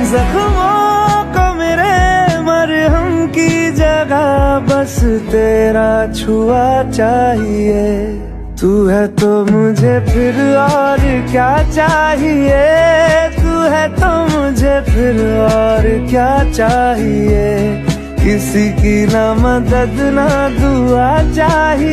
जख्मों को मेरे मरहम की जगह बस तेरा छुआ चाहिए। तू है तो मुझे फिर और क्या चाहिए, तू है तो मुझे फिर और क्या चाहिए। किसी की ना मदद ना दुआ चाहिए।